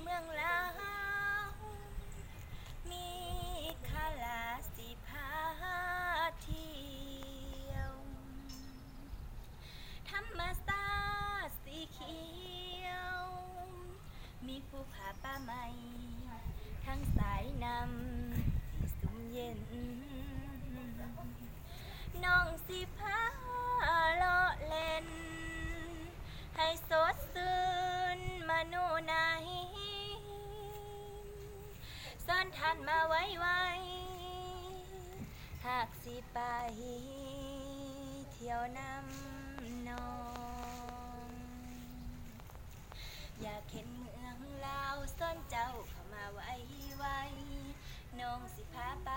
เมืองลาวมีคาลาสิพาเที่ยวธรรมศาสตร์สีเขียวมีภูผาป่าไม้ทั้งสายน้ำที่สุ่มเย็นน้องสิพาเลาะเล่นให้สดชื่นมาโนไหนซ่อนทันมาไว้หากสิไปเที่ยวนำน้องอยากเห็นเมืองลาวซ่อนเจ้าเข้ามาไว้น้องสิพาไป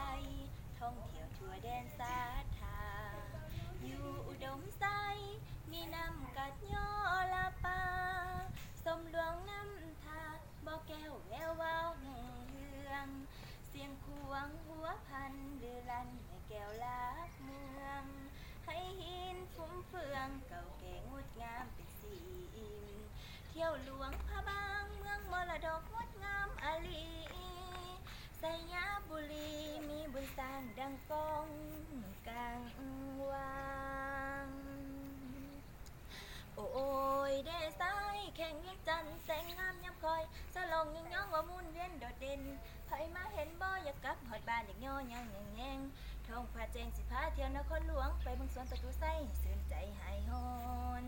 ท่องเที่ยวทั่วแดนสาธาอยู่อุดมไซมีน้ำกัดย่อละปาสมหลวงน้ำทาบ่อแก้วแวววาวเฮืองเสียงควงหัวพันหรือลันให้แก้วลักเมืองให้หินฟุ้มเฟืองเก่าแก่งดงามเป็นสีเที่ยวหลวงพระบางเมืองมรดกงดงามอาลีสยามบุรีมีบุญสร้างดังกองกลางวางโอ้ยเดซายแข่งยังจันแสงงามยับคอยสลองยังย่องว่ามุนเวียนโดดเด่นไผมาเห็นบ่อยากกลับหอดบ้านอยากย่อยังแยงท้องผ้าแจงสิพาเที่ยวนครหลวงไปเบิ่งสวนประตูไส้สื่นใจหายฮอน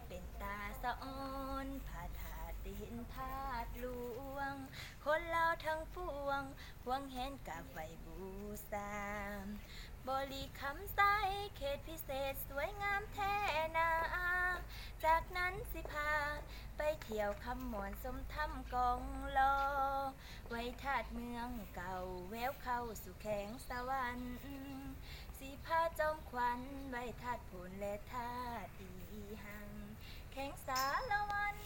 เป็นตาสะออนผ้าถาดดินธาตุหลวงคนลาวทั้งปวงหวงแหนกะไว้บูชาบริคำไซเขตพิเศษสวยงามแท้นาจากนั้นสิพาไปเที่ยวคำมวนสมทำกองลอไว้ธาตุเมืองเก่าแววเข้าสู่แข็งสวรรค์สิพาจอมขวัญไว้ธาตุผลและธาตุอีหังแข็งสารวัน